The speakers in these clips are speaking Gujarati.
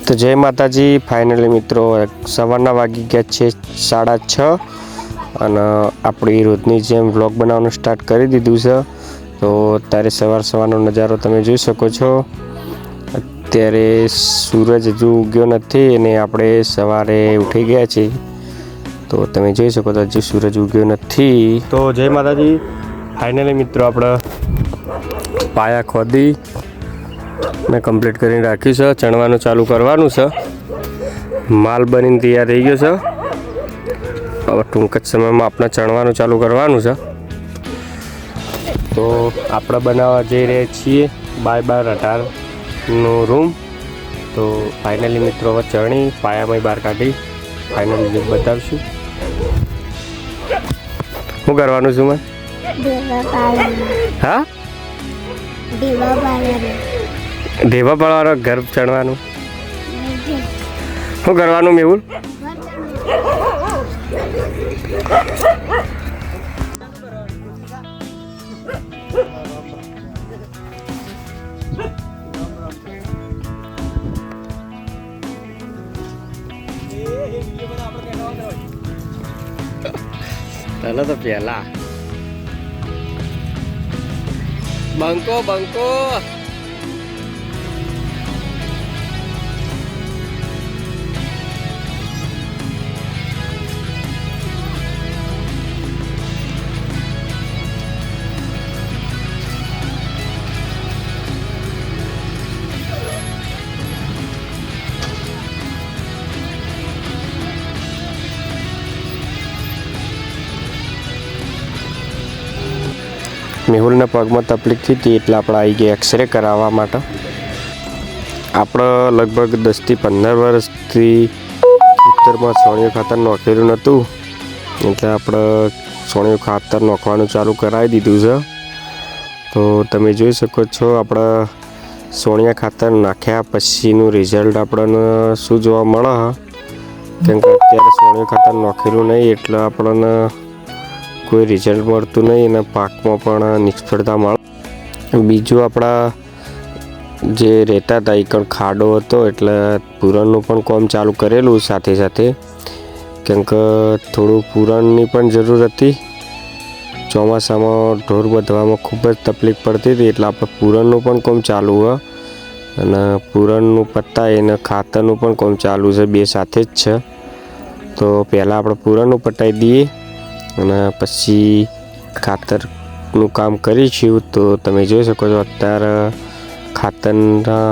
તો જય માતાજી. ફાઇનલી મિત્રો સવારના વાગી ગયા છે 6:30 અને આપણી રોજની જેમ વ્લોગ બનાવવાનું સ્ટાર્ટ કરી દીધું છે. તો અત્યારે સવારનો નજારો તમે જોઈ શકો છો. અત્યારે સૂરજ હજુ ઉગ્યો નથી અને આપણે સવારે ઉઠી ગયા છીએ. તો તમે જોઈ શકો છો હજુ સૂરજ ઉગ્યો નથી. તો જય માતાજી. ફાઇનલી મિત્રો આપણે પાયા ખોદી મેં કમ્પ્લીટ કરીને રાખ્યું છે. ચણવાનું ચાલુ કરવાનું છે. માલ બનીને તૈયાર થઈ ગયો છે. હવે ટૂંક જ સમયમાં આપણે ચણવાનું ચાલુ કરવાનું છે. તો આપણે બનાવવા જઈ રહ્યા છીએ 12x18નો રૂમ. તો ફાઇનલી મિત્રો હવે ચણી પાયામાં બહાર કાઢી ફાઇનલી લુક બતાવશું. શું કરવાનું છું મેં? હા, ઢેબા પાડવાનો ઘર ચણવાનું. શું કરવાનું મેહુલ? ચાલો તો પેલા બંકો મેહુલના પગમાં તકલીફ થઈ હતી એટલે આપણે આવી ગયા એક્સરે કરાવવા માટે. આપણે લગભગ 10 થી 15 વર્ષથી ખેતરમાં છોણિયું ખાતર નાખેલું નહોતું એટલે આપણે છોણિયું ખાતર નાખવાનું ચાલુ કરાવી દીધું છે. તો તમે જોઈ શકો છો આપણે છોણિયા ખાતર નાખ્યા પછીનું રિઝલ્ટ આપણને શું જોવા મળે. કેમ કે અત્યારે છોણિયું ખાતર નાખેલું નહીં એટલે આપણને કોઈ રિઝલ્ટ મળતું નહીં અને પાકમાં પણ નિષ્ફળતા મળે. બીજું આપણા જે રહેતા હતા એ પણ ખાડો હતો એટલે પૂરણનું પણ કામ ચાલુ કરેલું સાથે સાથે. કેમ કે થોડું પૂરણની પણ જરૂર હતી. ચોમાસામાં ઢોર બાંધવામાં ખૂબ જ તકલીફ પડતી હતી એટલે આપણે પૂરણનું પણ કામ ચાલુ હોય અને પૂરણનું પતાય અને ખાતરનું પણ કામ ચાલુ છે, બે સાથે જ છે. તો પહેલાં આપણે પૂરણનું પતાવી દઈએ અને પછી ખાતરનું કામ કરીશું. તો તમે જોઈ શકો છો અત્યારે ખાતરના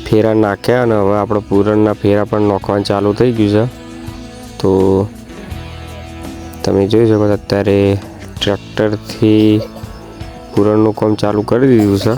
ફેરા નાખ્યા અને હવે આપણે પૂરણના ફેરા પણ નાખવાનું ચાલુ થઈ ગયું છે. તો તમે જોઈ શકો છો અત્યારે ટ્રેક્ટરથી પૂરણનું કામ ચાલુ કરી દીધું છે.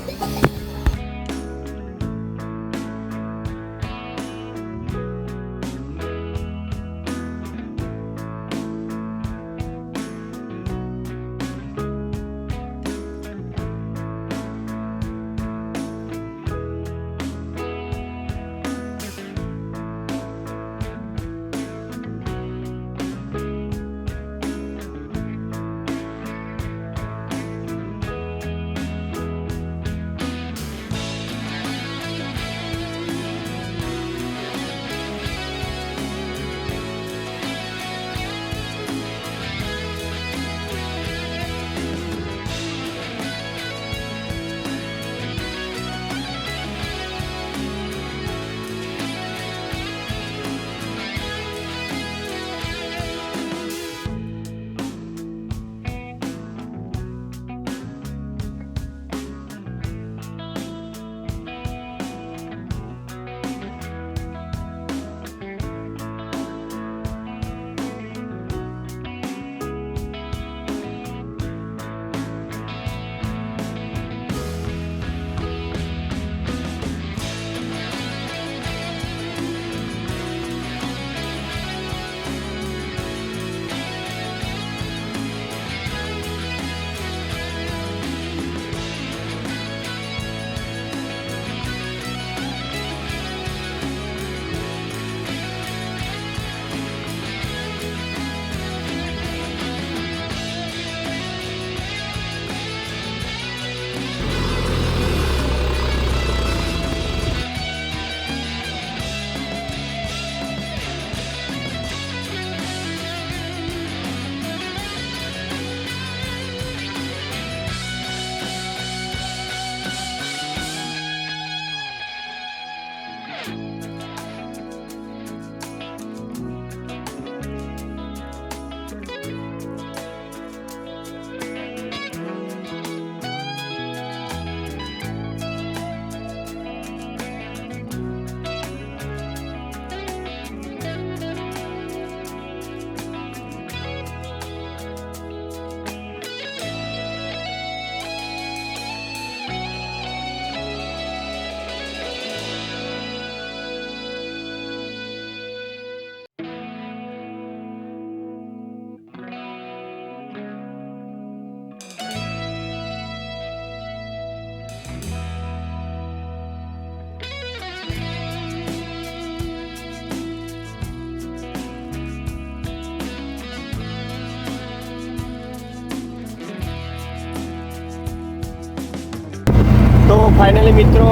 તો ફાઇનલી મિત્રો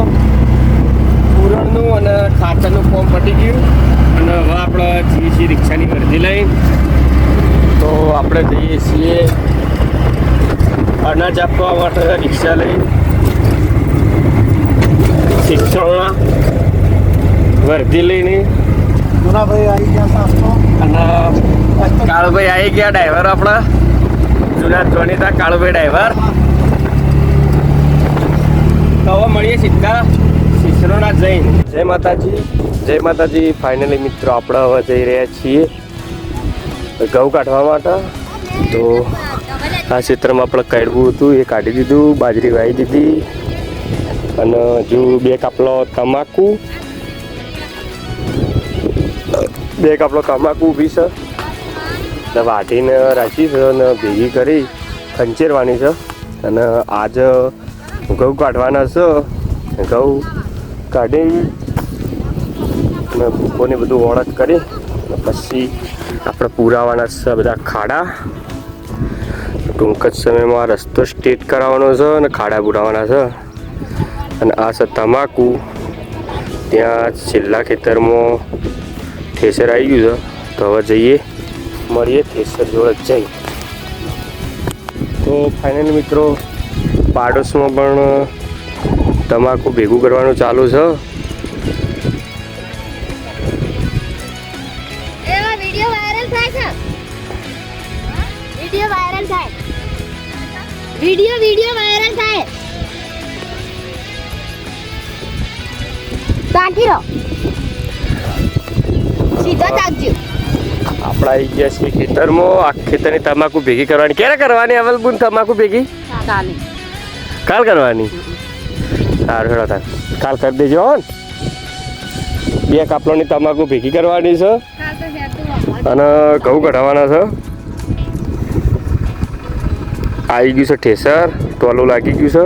પૂરણનું અને ખાતરનું ફોર્મ પતી ગયું અને હવે આપણે જઈએ છીએ રિક્ષાની વર્દી લઈ. તો આપણે જઈએ છીએ અનાજ આપવા માટે રિક્ષા લઈ શિક્ષણના વર્દી લઈને જુનાભાઈ આવી ગયા અને કાળુભાઈ આવી ગયા ડ્રાઈવર આપણા જૂના જોનીતા કાળુભાઈ ડ્રાઈવર. તો હવે મળીએ સીધા શિશરોના જઈને. જય માતાજી, જય માતાજી. ફાઇનલી મિત્રો આપણે હવે જઈ રહ્યા છીએ ઘઉં કાઢવા માટે. તો આ ક્ષેત્રમાં આપણે કાઢવું હતું એ કાઢી દીધું, બાજરી વાવી દીધી અને હજુ 2 કાપલો તમાકુ ઊભી છે ને વાટીને રાખી છે અને ભેગી કરી ખંચેરવાની છે. અને આજ ઘઉં કાઢવાના છે. ઘઉં કાઢી અને ભૂકોને બધું ઓળખ કરી અને પછી આપણે પૂરાવાના છે બધા ખાડા. ટૂંક જ સમયમાં રસ્તો સ્ટ્રેટ કરાવવાનો છે અને ખાડા પૂરાવાના છે. અને આ છે તમાકુ. ત્યાં છેલ્લા ખેતરમાં થેસર આવી ગયું છે. તો હવે જઈએ મળીએ થેસર જોડે જઈ. તો ફાઇનલ મિત્રો પાડોશમાં પણ તમાકુ ભેગું કરવાનું ચાલુ છે. વિડિયો વાયરલ થાય. વિડિયો વાયરલ થાય. તાકી રહો. સીધો તાકજો. આપણા આવી ગયા છીએ ખેતરમાં. આ ખેતરની તમાકુ ભેગી કરવાની. ક્યારે કરવાની અવલબુન તમાકુ ભેગી? કાલ કરવાની. સારું હેડો તાર કાલ કરી દેજો. 2 કાપલોની તમાકુ ભેગી કરવાની છે અને ઘઉં કઢાવવાના છે. આવી ગયું છે ઠેસર, ટોલું લાગી ગયું છે.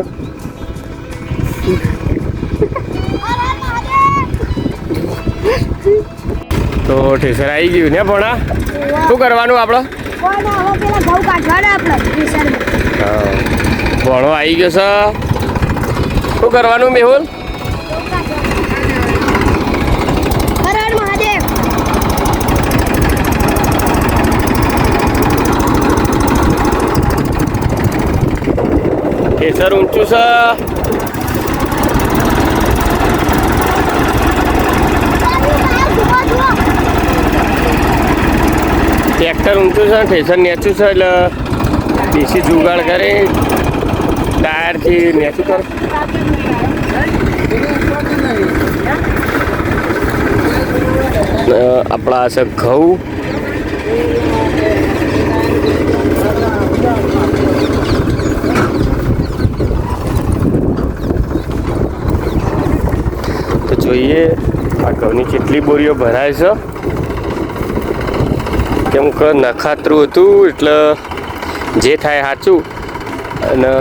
તો ઠેસર આવી ગયું ને ભણા. શું કરવાનું આપણે? હા ભણો આવી ગયો છે. શું કરવાનું મેહુલ? ઠેસર ઊંચું છે. ટ્રેક્ટર ઊંચું છે, ઠેસર નેચું છે. એટલે દેશી જુગાડ કરે ટાયરથી નેચું કરે. આપણા છે ઘઉં. તો જોઈએ આ ઘઉંની કેટલી બોરીઓ ભરાય છે. કેમ કે નખાતરું હતું એટલે જે થાય સાચું. અને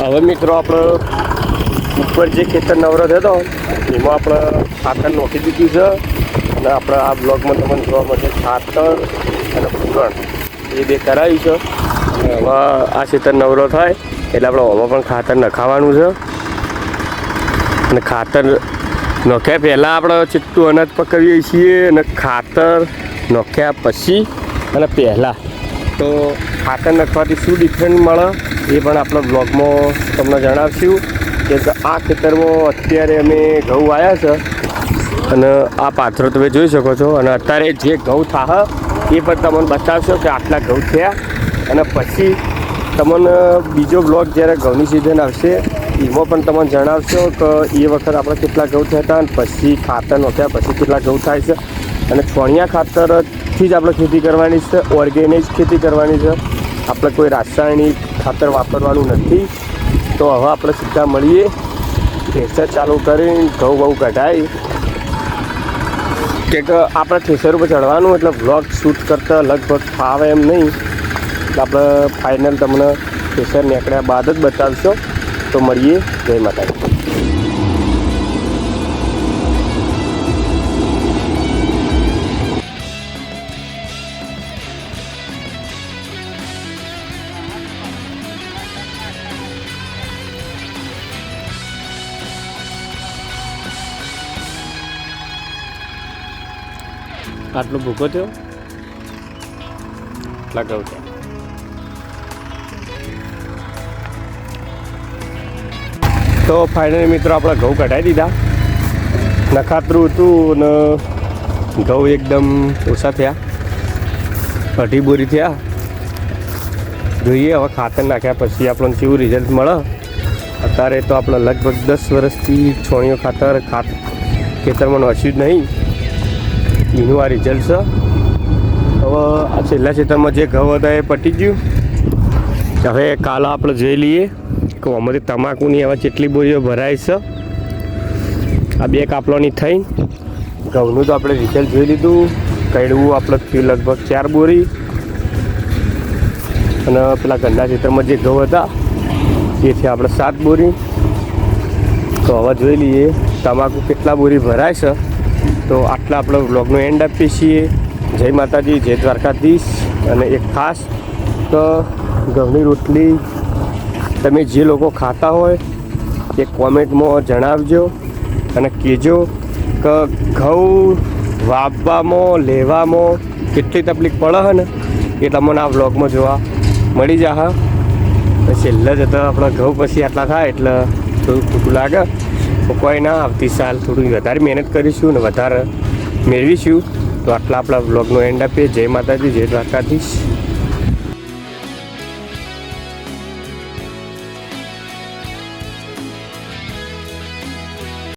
હવે મિત્રો આપણે ઉપર જે ખેતર નવરો થયો એમાં આપણે ખાતર નાખી દીધું છે. અને આપણે આ બ્લોગમાં તમને જોવા મળશે ખાતર અને પૂરણ એ 2 કરાવ્યું છે. અને હવે આ ખેતર નવરો થાય એટલે આપણે આમાં પણ ખાતર નખાવાનું છે. અને ખાતર નાખ્યા પહેલાં આપણે ચીટું અનાજ પકડીએ છીએ અને ખાતર નાખ્યા પછી અને પહેલાં તો ખાતર નાખવાથી શું ડિફરન્સ મળે એ પણ આપણા બ્લોગમાં તમને જણાવશું. કે આ ખેતરમાં અત્યારે અમે ઘઉં વાવ્યા છે અને આ પાથરો તમે જોઈ શકો છો. અને અત્યારે જે ઘઉં થાહ એ પણ તમને બતાવશો કે આટલા ઘઉં થયા. અને પછી તમને બીજો બ્લોગ જ્યારે ઘઉંની સિઝન આવશે એમાં પણ તમને જણાવશો કે એ વખત આપણે કેટલા ઘઉં થયા હતા અને પછી ખાતર નાખ્યા પછી કેટલા ઘઉં થાય છે. અને છોણિયા ખાતરથી જ આપણે ખેતી કરવાની છે. ઓર્ગેનિક ખેતી કરવાની છે. આપણે કોઈ રાસાયણિક ખાતર વાપરવાનું નથી. તો હવે આપણે સીધા મળીએ થ્રેસર ચાલુ કરીને ઘઉં કઢાય. કે આપણે થ્રેસર ઉપર ચડવાનું એટલે વ્લોગ શૂટ કરતાં લગભગ ફાવે એમ નહીં. આપણે ફાઇનલ તમને કેસર નીકળ્યા બાદ જ બતાવશો. તો મળીએ. જય માતાજી. આટલો ભૂકો થયો એટલા કહું છે. તો ફાઇનલી મિત્રો આપણે ઘઉં કઢાવી દીધા. નખાતરું હતું અને ઘઉં એકદમ ઓછા થયા, 2.5 બોરી થયા. જોઈએ હવે ખાતર નાખ્યા પછી આપણને કેવું રિઝલ્ટ મળે. અત્યારે તો આપણે લગભગ 10 વર્ષથી છોણીઓ ખાતર ખેતરમાં નાખ્યું જ નહીં. એનું આ રિઝલ્ટ છે. હવે આ છેલ્લા ખેતરમાં જે ઘઉં હતા એ પટી ગયું. હવે કાલે આપણે જોઈ લઈએ કે આમાંથી તમાકુની હવે કેટલી બોરીઓ ભરાય છે. આ 2 કાપલોની થઈ. ઘઉંનું તો આપણે રિઝલ્ટ જોઈ લીધું. કડવું આપણે થયું લગભગ 4 બોરી. અને પેલા ગંદા ખેતરમાં જે ઘઉં હતા એથી આપણે 7 બોરી. તો હવે જોઈ લઈએ તમાકુ કેટલા બોરી ભરાય છે. તો આટલા આપણે વ્લોગનો એન્ડ આપીએ છીએ. જય માતાજી, જય દ્વારકાધીશ. અને એક ખાસ તો ઘઉંની રોટલી તમે જે લોકો ખાતા હોય એ કોમેન્ટમાં જણાવજો અને કહેજો કે ઘઉં વાવવામાં લેવામાં કેટલી તકલીફ પડે છે ને એ તમને આ વ્લોગમાં જોવા મળી જશે. છેલ્લે જતાં આપણા ઘઉં પછી આટલા થાય એટલે થોડું ખોટું લાગે. કોઈ ના, આવતી સાલ થોડી વધારે મહેનત કરીશું ને વધારે મેળવીશું. તો આટલા આપણા વ્લોગનો એન્ડ આપીએ. જય માતાજી, જય દ્વારકાધીશ.